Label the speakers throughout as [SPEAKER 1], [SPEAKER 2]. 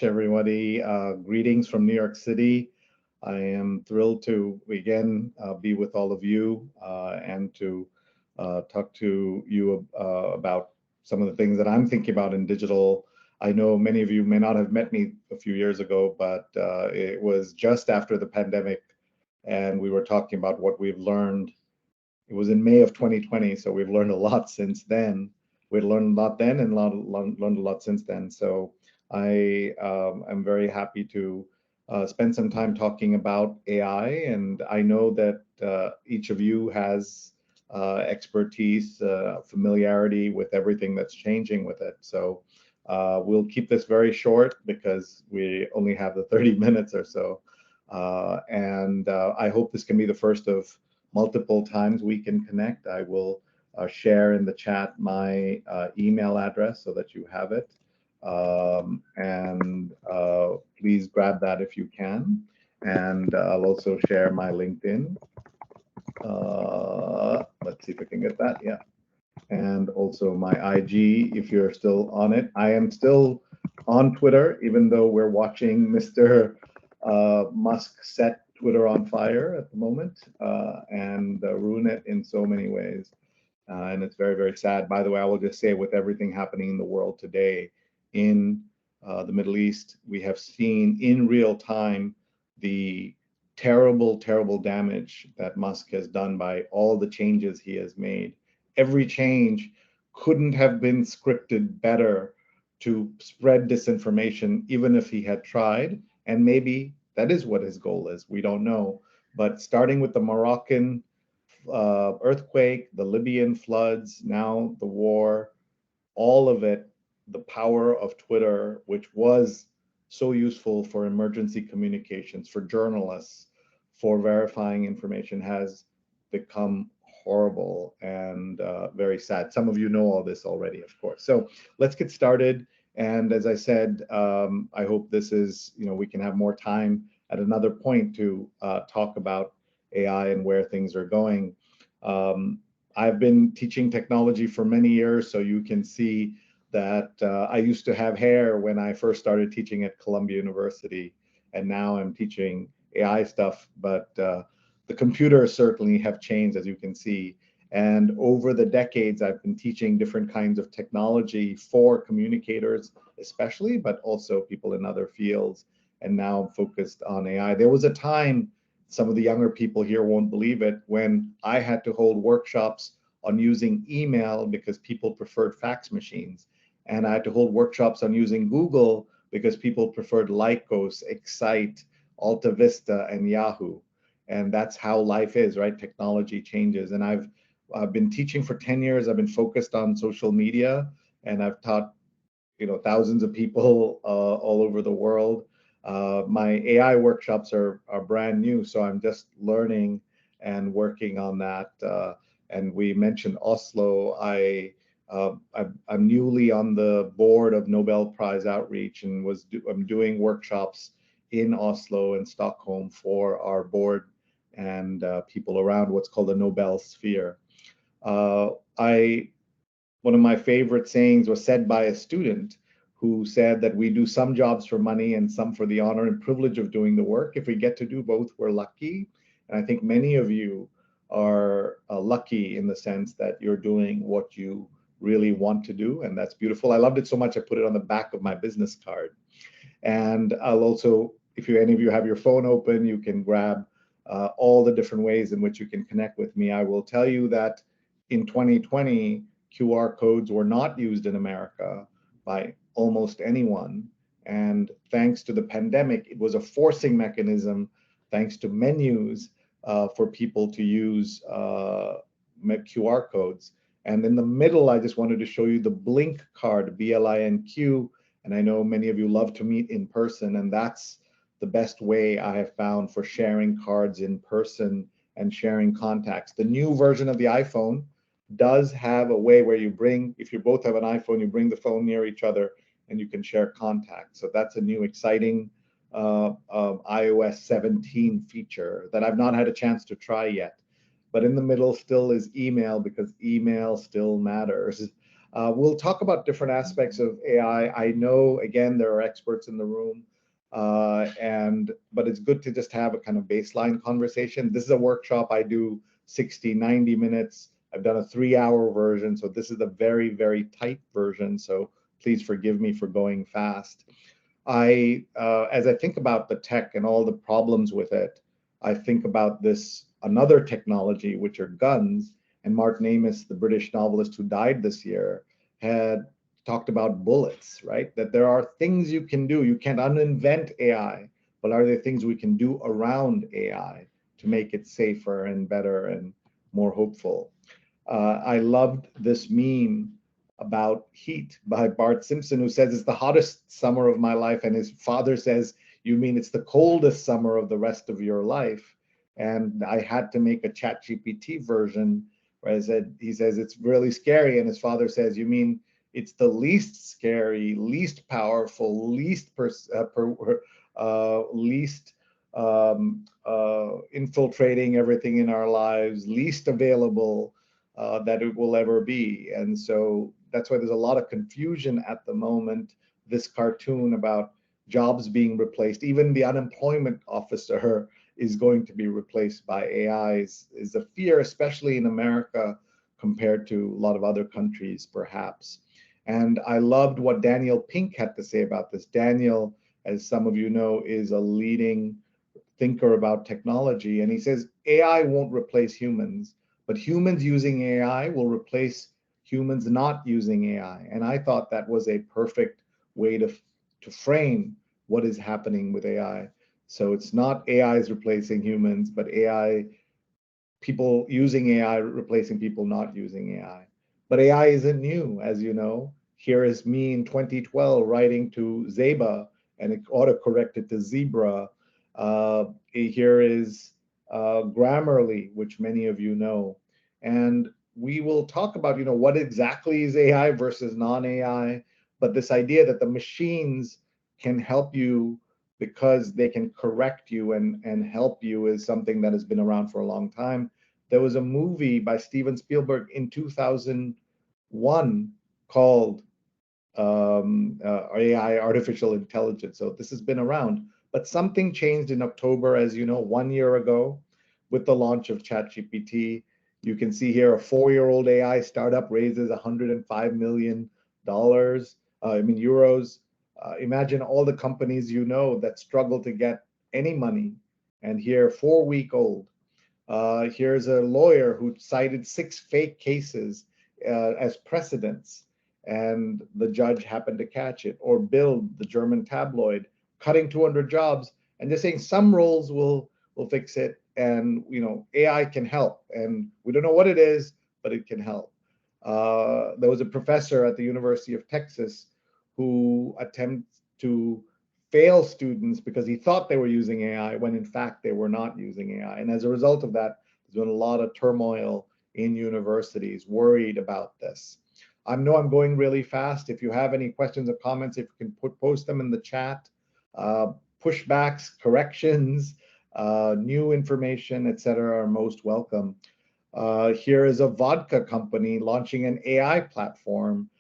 [SPEAKER 1] everybody. Greetings from New York City. I am thrilled to again be with all of you and to talk to you about some of the things that I'm thinking about in digital. I know many of you may not have met me a few years ago, but it was just after the pandemic, and we were talking about what we've learned. It was in May of 2020, so we've learned a lot since then. We learned a lot then and learned a lot since then. So I am very happy to spend some time talking about AI, and I know that each of you has expertise, familiarity with everything that's changing with it. So we'll keep this very short because we only have the 30 minutes or so. And I hope this can be the first of multiple times we can connect. I will share in the chat my email address so that you have it. And please grab that if you can. And I'll also share my LinkedIn. Let's see if I can get that. Yeah. And also my IG if you're still on it. I am still on Twitter, even though we're watching Mr. Musk set Twitter on fire at the moment and ruin it in so many ways. And it's very, very sad. By the way, I will just say with everything happening in the world today in the Middle East, we have seen in real time the terrible, terrible damage that Musk has done by all the changes he has made. Every change couldn't have been scripted better to spread disinformation, even if he had tried. And maybe that is what his goal is. We don't know. But starting with the Moroccan earthquake, the Libyan floods, now the war, all of it, the power of Twitter, which was so useful for emergency communications, for journalists, for verifying information, has become horrible and very sad. Some of you know all this already, of course. So let's get started. And as I said, I hope this is, we can have more time at another point to talk about AI and where things are going. I've been teaching technology for many years, so you can see that I used to have hair when I first started teaching at Columbia University, and now I'm teaching AI stuff, but the computers certainly have changed, as you can see. And over the decades, I've been teaching different kinds of technology for communicators, especially, but also people in other fields. And now I'm focused on AI. There was a time, some of the younger people here won't believe it, when I had to hold workshops on using email because people preferred fax machines. And I had to hold workshops on using Google because people preferred Lycos, Excite, Alta Vista, and Yahoo. And that's how life is, right? Technology changes. And I've been teaching for 10 years. I've been focused on social media, and I've taught thousands of people all over the world. My AI workshops are brand new, so I'm just learning and working on that. And we mentioned Oslo. I'm newly on the board of Nobel Prize Outreach, and I'm doing workshops in Oslo and Stockholm for our board and people around what's called the Nobel Sphere. One of my favorite sayings was said by a student who said that we do some jobs for money and some for the honor and privilege of doing the work. If we get to do both, we're lucky. And I think many of you are lucky in the sense that you're doing what you really want to do, and that's beautiful. I loved it so much I put it on the back of my business card. And I'll also, if any of you have your phone open, you can grab all the different ways in which you can connect with me. I will tell you that in 2020, QR codes were not used in America by almost anyone. And thanks to the pandemic, it was a forcing mechanism, thanks to menus, for people to use QR codes. And in the middle, I just wanted to show you the Blink card, BLINQ. And I know many of you love to meet in person, and that's the best way I have found for sharing cards in person and sharing contacts. The new version of the iPhone does have a way where you bring, if you both have an iPhone, you bring the phone near each other and you can share contacts. So that's a new exciting iOS 17 feature that I've not had a chance to try yet. But in the middle still is email, because email still matters. We'll talk about different aspects of AI. I know, again, there are experts in the room, but it's good to just have a kind of baseline conversation. This is a workshop. I do 60, 90 minutes. I've done a 3-hour version, so this is a very, very tight version. So please forgive me for going fast. As I think about the tech and all the problems with it, I think about this another technology, which are guns. And Martin Amis, the British novelist who died this year, had talked about bullets, right? That there are things you can do. You can't uninvent AI, but are there things we can do around AI to make it safer and better and more hopeful? I loved this meme about heat by Bart Simpson, who says it's the hottest summer of my life, and his father says, "You mean it's the coldest summer of the rest of your life?" And I had to make a ChatGPT version where he says it's really scary, and his father says, "You mean it's the least scary, least powerful, least infiltrating everything in our lives, least available that it will ever be." And so that's why there's a lot of confusion at the moment. This cartoon about jobs being replaced, even the unemployment officer is going to be replaced by AI is a fear, especially in America compared to a lot of other countries, perhaps. And I loved what Daniel Pink had to say about this. Daniel, as some of you know, is a leading thinker about technology. And he says AI won't replace humans, but humans using AI will replace humans not using AI. And I thought that was a perfect way to frame what is happening with AI. So it's not AI is replacing humans, but AI, people using AI replacing people not using AI. But AI isn't new, as you know. Here is me in 2012 writing to Zeba, and it auto-corrected to Zebra. Here is Grammarly, which many of you know. And we will talk about, what exactly is AI versus non-AI, but this idea that the machines can help you because they can correct you and help you is something that has been around for a long time. There was a movie by Steven Spielberg in 2001 called AI, artificial intelligence. So this has been around, but something changed in October, as you know, 1 year ago, with the launch of ChatGPT. You can see here a 4-year-old AI startup raises $105 million, euros. Imagine all the companies that struggle to get any money, and here 4-week-old. Here's a lawyer who cited 6 fake cases as precedents, and the judge happened to catch it. Or Bild, the German tabloid, cutting 200 jobs, and they're saying some roles will fix it, and AI can help, and we don't know what it is, but it can help. There was a professor at the University of Texas who attempted to fail students because he thought they were using AI when in fact they were not using AI. And as a result of that, there's been a lot of turmoil in universities worried about this. I know I'm going really fast. If you have any questions or comments, if you can post them in the chat, pushbacks, corrections, new information, etc., are most welcome. Here is a vodka company launching an AI platform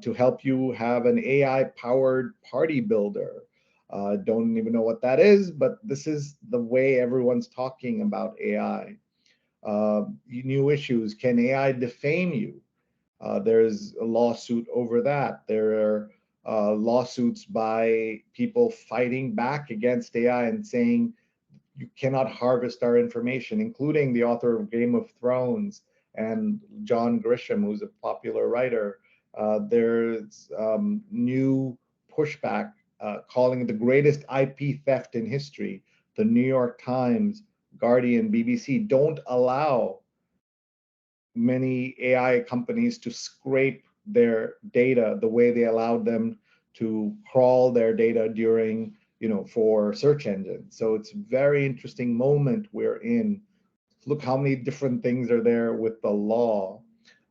[SPEAKER 1] to help you have an AI-powered party builder. Don't even know what that is, but this is the way everyone's talking about AI. New issues. Can AI defame you? There's a lawsuit over that. There are lawsuits by people fighting back against AI and saying you cannot harvest our information, including the author of Game of Thrones and John Grisham, who's a popular writer. There's new pushback calling it the greatest IP theft in history. The New York Times, Guardian, BBC don't allow many AI companies to scrape their data the way they allowed them to crawl their data during, for search engines. So it's a very interesting moment we're in. Look how many different things are there with the law.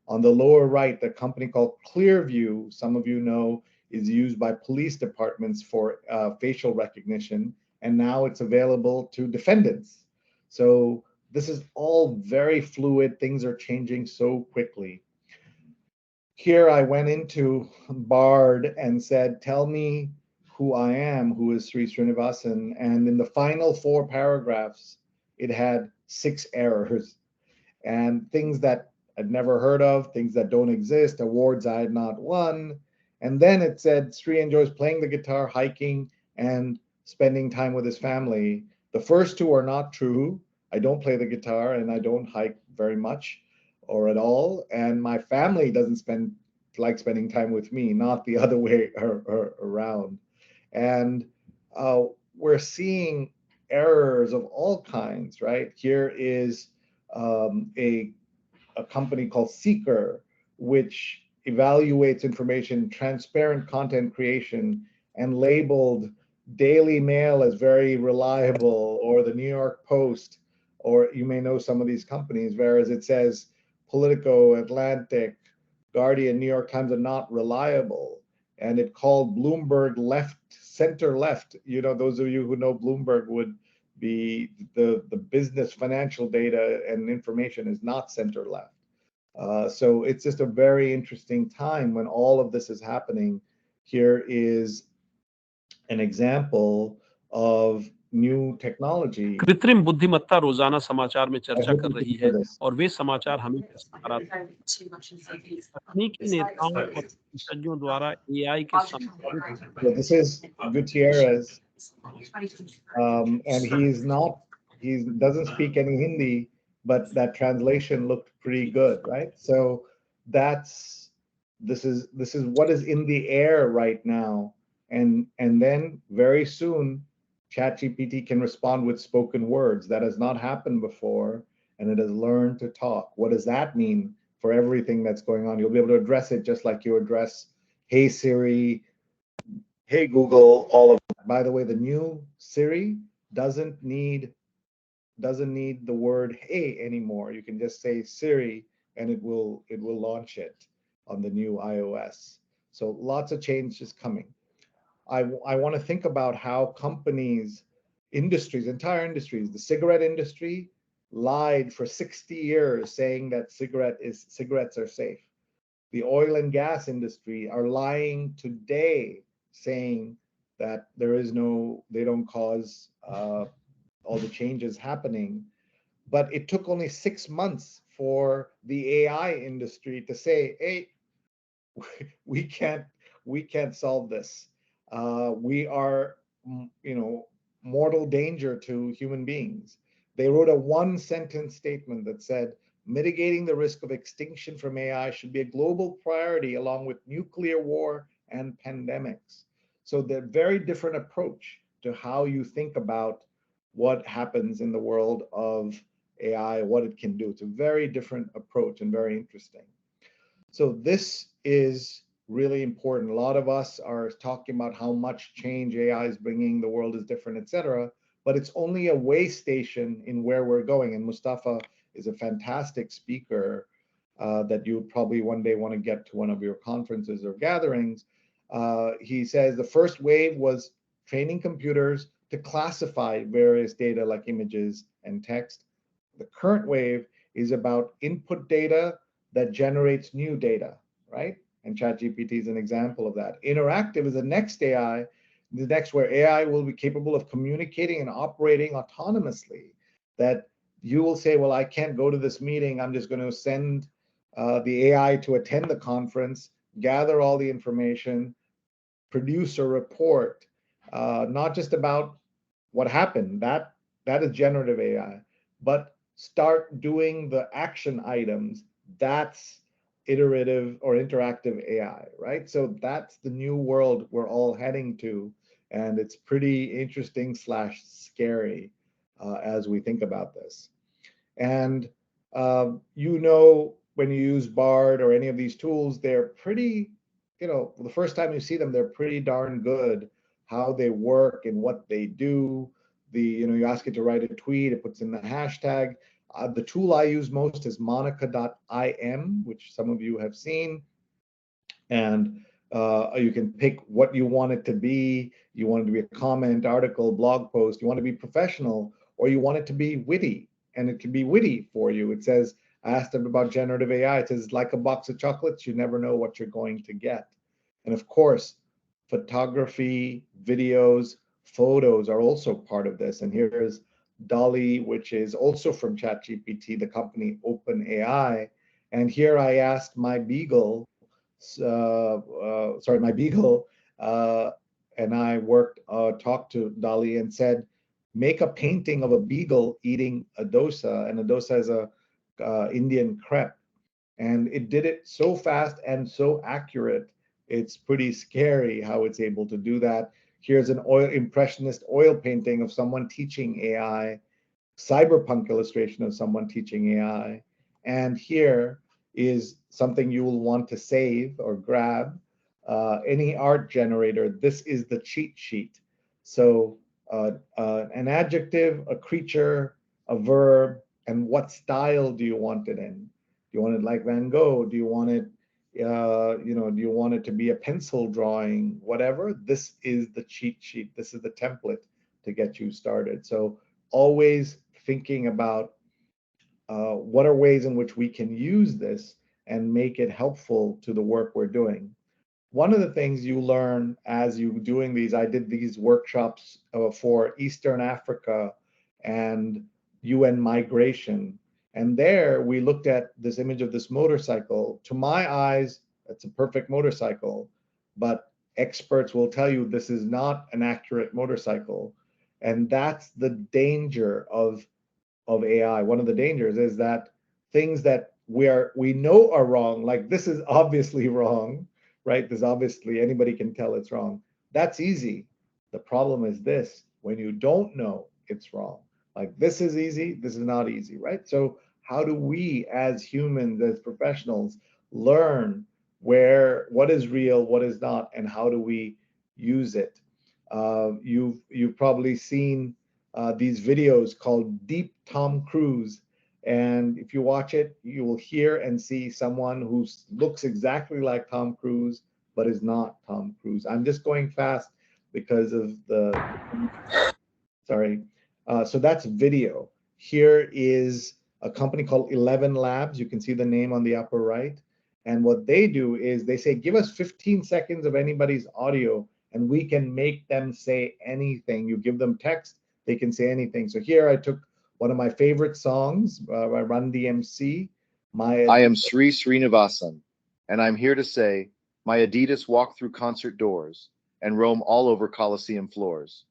[SPEAKER 1] On the lower right, the company called Clearview, some of you know, is used by police departments for facial recognition, and now it's available to defendants. So this is all very fluid. Things are changing so quickly. here I went into Bard and said, tell me who I am, who is Sree Sreenivasan. And in the final 4 paragraphs, it had 6 errors and things that I'd never heard of, things that don't exist, awards I had not won. And then it said Sree enjoys playing the guitar, hiking, and spending time with his family. The first 2 are not true. I don't play the guitar and I don't hike very much or at all. And my family doesn't like spending time with me, not the other way around. And we're seeing errors of all kinds, right? Here is a company called Seeker, which evaluates information, transparent content creation, and labeled Daily Mail as very reliable, or the New York Post, or you may know some of these companies, whereas it says Politico, Atlantic, Guardian, New York Times are not reliable. And it called Bloomberg center left. You know, those of you who know Bloomberg would be the business financial data and information is not center left. So it's just a very interesting time when all of this is happening. Here is an example of new technology.
[SPEAKER 2] कृत्रिम बुद्धिमत्ता रोजाना समाचार में
[SPEAKER 1] I
[SPEAKER 2] चर्चा
[SPEAKER 1] hope
[SPEAKER 2] कर
[SPEAKER 1] you can
[SPEAKER 2] रही
[SPEAKER 1] hear
[SPEAKER 2] है
[SPEAKER 1] this.
[SPEAKER 2] और वे समाचार हमें तकनीकी नेताओं और विशेषज्ञों द्वारा एआई के संभावित
[SPEAKER 1] So this is Gutierrez, and he doesn't speak any Hindi, but that translation looked pretty good, right? So this is what is in the air right now, and then very soon, ChatGPT can respond with spoken words. That has not happened before, and it has learned to talk. What does that mean for everything that's going on? You'll be able to address it just like you address, "Hey Siri," "Hey Google," all of that. By the way, the new Siri doesn't need the word "hey" anymore. You can just say Siri, and it will launch it on the new iOS. So lots of changes coming. I want to think about how companies, industries, entire industries, the cigarette industry lied for 60 years saying that cigarettes are safe. The oil and gas industry are lying today saying that they don't cause all the changes happening. But it took only 6 months for the AI industry to say, hey, we can't solve this. We are, mortal danger to human beings. They wrote a 1-sentence statement that said, mitigating the risk of extinction from AI should be a global priority along with nuclear war and pandemics. So they're very different approach to how you think about what happens in the world of AI, what it can do. It's a very different approach and very interesting. So this is really important. A lot of us are talking about how much change AI is bringing, the world is different, etc. But it's only a way station in where we're going. And Mustafa is a fantastic speaker that you would probably one day want to get to one of your conferences or gatherings. He says the first wave was training computers to classify various data like images and text. The current wave is about input data that generates new data, right? And ChatGPT is an example of that. Interactive is the next AI, the next where AI will be capable of communicating and operating autonomously. That you will say, well, I can't go to this meeting. I'm just going to send the AI to attend the conference, gather all the information, produce a report, not just about what happened. That is generative AI, but start doing the action items. That's iterative or interactive AI, right? So that's the new world we're all heading to, and it's pretty interesting / scary as we think about this. And when you use Bard or any of these tools, they're pretty, the first time you see them, they're pretty darn good how they work and what they do. You ask it to write a tweet, it puts in the hashtag. The tool I use most is monica.im, which some of you have seen. And you can pick what you want it to be. You want it to be a comment, article, blog post. You want it to be professional, or you want it to be witty, and it can be witty for you. It says, I asked him about generative AI. It says, like a box of chocolates, you never know what you're going to get. And of course, photography, videos, photos are also part of this. And here's Dolly, which is also from ChatGPT, the company OpenAI. And here I asked my Beagle, my Beagle, and I talked to Dolly and said, make a painting of a beagle eating a dosa, and a dosa is a Indian crepe, and it did it so fast and so accurate. It's pretty scary how it's able to do that. Here's an impressionist oil painting of someone teaching AI, cyberpunk illustration of someone teaching AI, and here is something you will want to save or grab. Any art generator, this is the cheat sheet. So an adjective, a creature, a verb, and what style do you want it in? Do you want it like Van Gogh? Do you want it, do you want it to be a pencil drawing? Whatever. This is the cheat sheet. This is the template to get you started. So always thinking about what are ways in which we can use this and make it helpful to the work we're doing. One of the things you learn as you doing these, I did these workshops for Eastern Africa and UN migration. And there we looked at this image of this motorcycle. To my eyes, it's a perfect motorcycle, but experts will tell you this is not an accurate motorcycle. And that's the danger of AI. One of the dangers is that things that we know are wrong, like this is obviously wrong, right? This obviously anybody can tell it's wrong. That's easy. The problem is this: when you don't know it's wrong, like this is easy, this is not easy, right? So how do we as humans, as professionals, learn what is real, what is not, and how do we use it? You've probably seen these videos called Deep Tom Cruise. And if you watch it, you will hear and see someone who looks exactly like Tom Cruise, but is not Tom Cruise. I'm just going fast because of sorry. So that's video. Here is a company called 11 Labs. You can see the name on the upper right. And what they do is they say, give us 15 seconds of anybody's audio and we can make them say anything. You give them text, they can say anything. So here I took one of my favorite songs by Run DMC.
[SPEAKER 3] I am Sree Sreenivasan, and I'm here to say my Adidas walk through concert doors and roam all over Coliseum floors.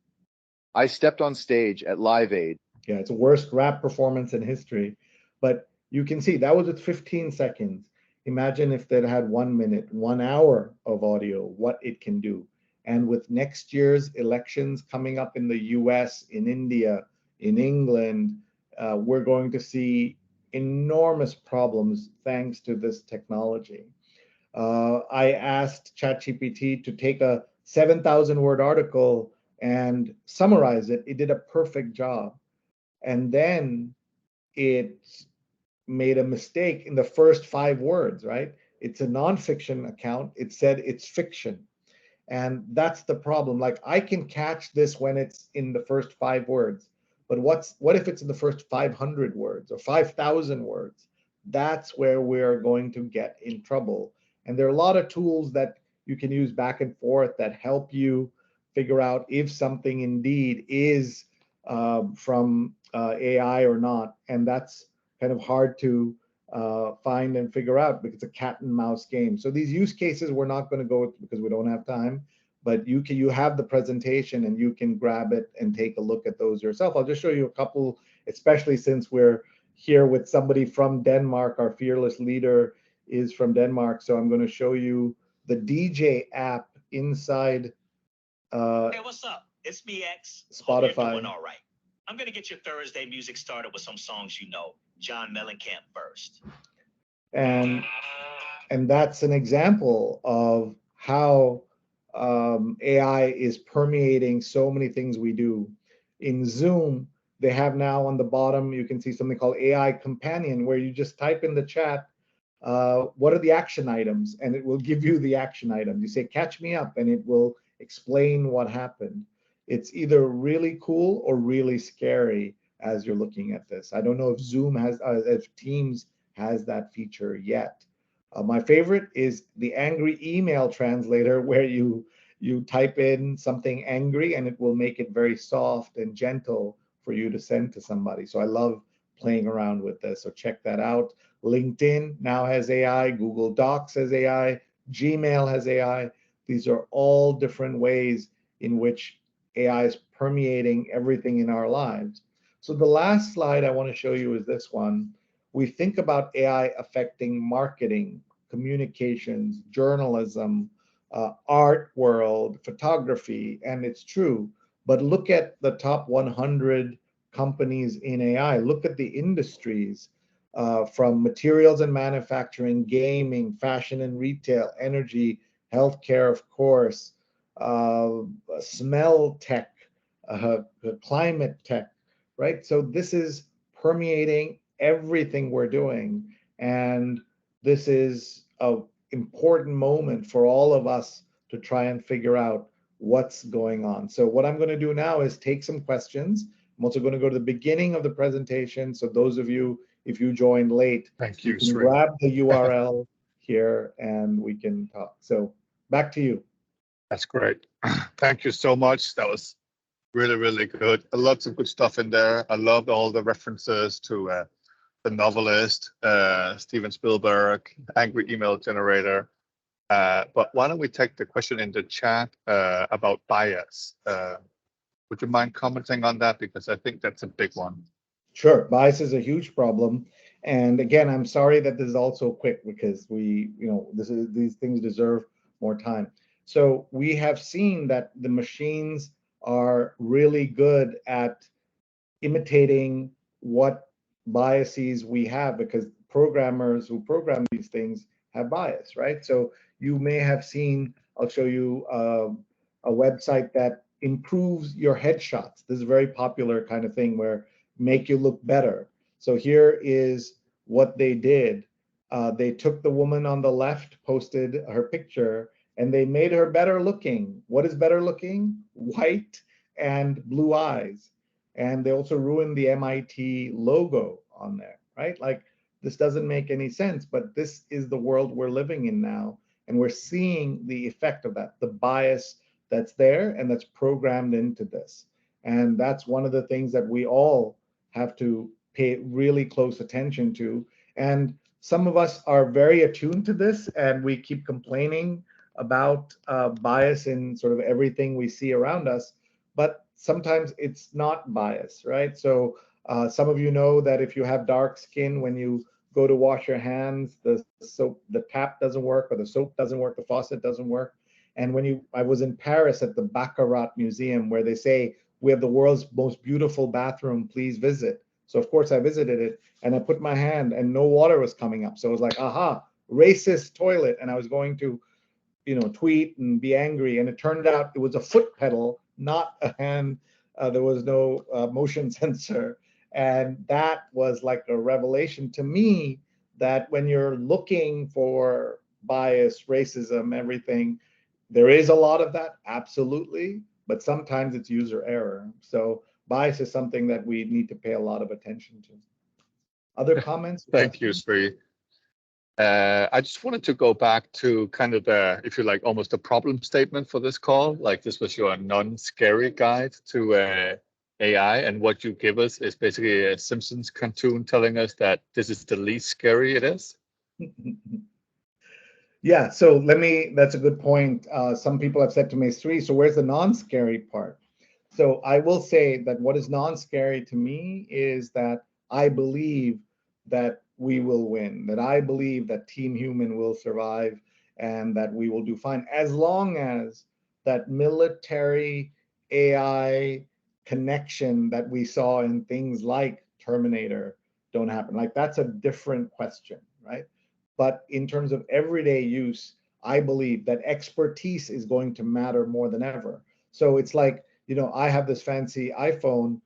[SPEAKER 3] I stepped on stage at Live Aid.
[SPEAKER 1] Yeah, it's the worst rap performance in history. But you can see that was with 15 seconds. Imagine if that had 1 minute, 1 hour of audio, what it can do. And with next year's elections coming up in the US, in India, in England, we're going to see enormous problems thanks to this technology. I asked ChatGPT to take a 7,000 word article and summarize it. It did a perfect job. And then it made a mistake in the first 5 words, right? It's a nonfiction account. It said it's fiction. And that's the problem. Like I can catch this when it's in the first 5 words, but what if it's in the first 500 words or 5,000 words? That's where we're going to get in trouble. And there are a lot of tools that you can use back and forth that help you figure out if something indeed is from AI or not. And that's kind of hard to find and figure out because it's a cat and mouse game. So these use cases we're not going to go because we don't have time, but you have the presentation and you can grab it and take a look at those yourself. I'll just show you a couple, especially since we're here with somebody from Denmark. Our fearless leader is from Denmark. So I'm going to show you the DJ app inside
[SPEAKER 4] Hey, what's up? It's me, X. Hope you're
[SPEAKER 1] Spotify.
[SPEAKER 4] doing all right. I'm going to get your Thursday music started with some songs you know. John Mellencamp first.
[SPEAKER 1] And that's an example of how AI is permeating so many things we do. In Zoom, they have now on the bottom, you can see something called AI Companion, where you just type in the chat, what are the action items? And it will give you the action items. You say, catch me up, and it will explain what happened. It's either really cool or really scary as you're looking at this. I don't know if Zoom has, if Teams has that feature yet. My favorite is the angry email translator, where you type in something angry and it will make it very soft and gentle for you to send to somebody. So I love playing around with this. So check that out. LinkedIn now has AI, Google Docs has AI, Gmail has AI. These are all different ways in which AI is permeating everything in our lives. So the last slide I want to show you is this one. We think about AI affecting marketing, communications, journalism, art world, photography, and it's true. But look at the top 100 companies in AI. Look at the industries, from materials and manufacturing, gaming, fashion and retail, energy, healthcare, of course, uh, smell tech, uh, climate tech, right? So this is permeating everything we're doing. And this is an important moment for all of us to try and figure out what's going on. So what I'm going to do now is take some questions. I'm also going to go to the beginning of the presentation. So those of you, if you joined late,
[SPEAKER 5] Thank
[SPEAKER 1] you
[SPEAKER 5] you,
[SPEAKER 1] can
[SPEAKER 5] Sree.
[SPEAKER 1] grab the URL here and we can talk. So back to you.
[SPEAKER 5] That's great. Thank you so much. That was really, really good. Lots of good stuff in there. I loved all the references to the novelist, Steven Spielberg, angry email generator. But why don't we take the question in the chat about bias? Would you mind commenting on that? Because I think that's a big one.
[SPEAKER 1] Sure, bias is a huge problem. And again, I'm sorry that this is all so quick, because these things deserve more time. So we have seen that the machines are really good at imitating what biases we have, because programmers who program these things have bias, right? So you may have seen, I'll show you a website that improves your headshots. This is a very popular kind of thing, where make you look better. So here is what they did. They took the woman on the left, posted her picture, and they made her better looking. What is better looking? White and blue eyes. And they also ruined the MIT logo on there, right? Like, this doesn't make any sense, but this is the world we're living in now. And we're seeing the effect of that, the bias that's there and that's programmed into this. And that's one of the things that we all have to pay really close attention to. And some of us are very attuned to this, and we keep complaining about bias in sort of everything we see around us. But sometimes it's not bias, right? So some of you know that if you have dark skin, when you go to wash your hands, the tap doesn't work, or the soap doesn't work, the faucet doesn't work. And I was in Paris at the Baccarat Museum, where they say, we have the world's most beautiful bathroom, please visit. So of course I visited it, and I put my hand and no water was coming up. So I was like, aha, racist toilet. And I was going to, tweet and be angry. And it turned out it was a foot pedal, not a hand. There was no motion sensor. And that was like a revelation to me, that when you're looking for bias, racism, everything, there is a lot of that, absolutely. But sometimes it's user error. So bias is something that we need to pay a lot of attention to. Other comments?
[SPEAKER 5] Thank you, Sree. I just wanted to go back to kind of the, if you like, almost a problem statement for this call. Like, this was your non-scary guide to AI, and what you give us is basically a Simpsons cartoon telling us that this is the least scary it is.
[SPEAKER 1] Yeah, so that's a good point. Some people have said to me, Sree, so where's the non-scary part? So I will say that what is non-scary to me is that I believe that we will win, that I believe that Team Human will survive, and that we will do fine, as long as that military AI connection that we saw in things like Terminator don't happen. Like, that's a different question, right? But in terms of everyday use, I believe that expertise is going to matter more than ever. So it's like, I have this fancy iPhone.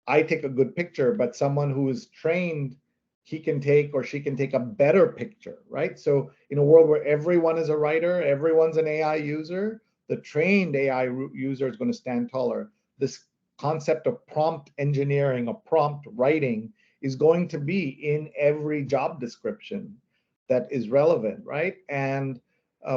[SPEAKER 1] I take a good picture, but someone who is trained, he can take, or she can take, a better picture, right? So in a world where everyone is a writer, everyone's an AI user, the trained AI user is going to stand taller. This concept of prompt engineering, of prompt writing, is going to be in every job description that is relevant, right? And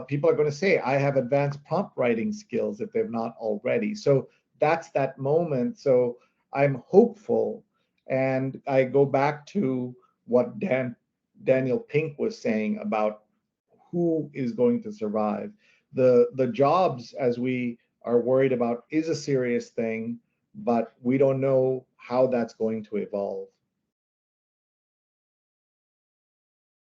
[SPEAKER 1] people are going to say, I have advanced prompt writing skills if they've not already. So that's that moment. So I'm hopeful. And I go back to what Daniel Pink was saying about who is going to survive. The jobs, as we are worried about, is a serious thing, but we don't know how that's going to evolve.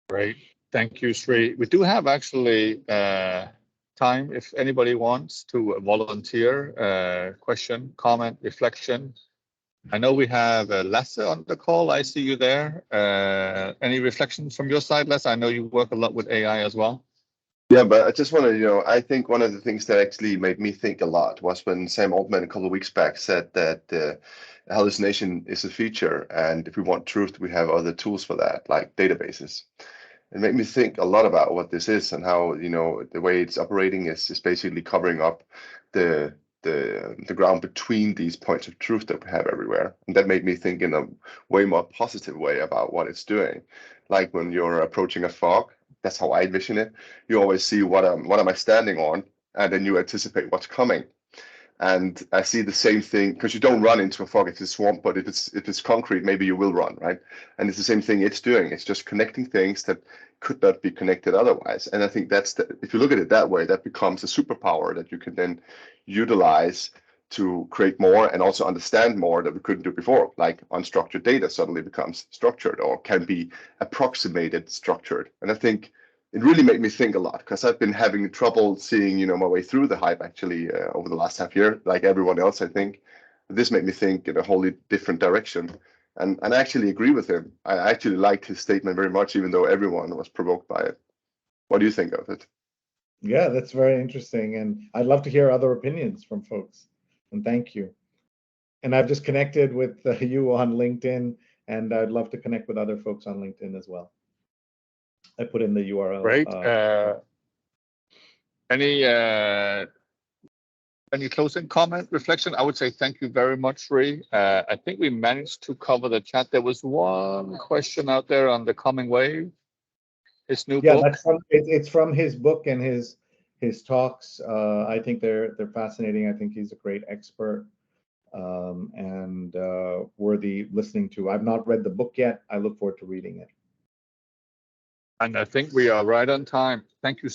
[SPEAKER 5] Great. Thank you, Sree. We do have actually time if anybody wants to volunteer, question, comment, reflection. I know we have Lasse on the call. I see you there. Any reflections from your side, Lasse? I know you work a lot with AI as well.
[SPEAKER 6] Yeah, but I just want to, I think one of the things that actually made me think a lot was when Sam Altman a couple of weeks back said that hallucination is a feature, and if we want truth, we have other tools for that, like databases. It made me think a lot about what this is and how, the way it's operating is basically covering up the ground between these points of truth that we have everywhere. And that made me think in a way more positive way about what it's doing. Like when you're approaching a fog, that's how I envision it. You always see what am I standing on, and then you anticipate what's coming. And I see the same thing, because you don't run into a fog if it's swamp, but if it's concrete, maybe you will run, right? And it's the same thing it's doing. It's just connecting things that could not be connected otherwise. And I think if you look at it that way, that becomes a superpower that you can then utilize to create more and also understand more that we couldn't do before. Like unstructured data suddenly becomes structured or can be approximated structured. And I think it really made me think a lot, because I've been having trouble seeing, my way through the hype actually over the last half year, like everyone else, I think. This made me think in a wholly different direction. And I actually agree with him. I actually liked his statement very much, even though everyone was provoked by it. What do you think of it?
[SPEAKER 1] Yeah, that's very interesting. And I'd love to hear other opinions from folks. And thank you. And I've just connected with you on LinkedIn, and I'd love to connect with other folks on LinkedIn as well. I put in the URL.
[SPEAKER 5] Great. Any closing comment, reflection? I would say thank you very much, Sree. I think we managed to cover the chat. There was one question out there on the coming wave. His new book.
[SPEAKER 1] It's from his book and his talks. I think they're fascinating. I think he's a great expert and worthy listening to. I've not read the book yet. I look forward to reading it.
[SPEAKER 5] And I think we are right on time. Thank you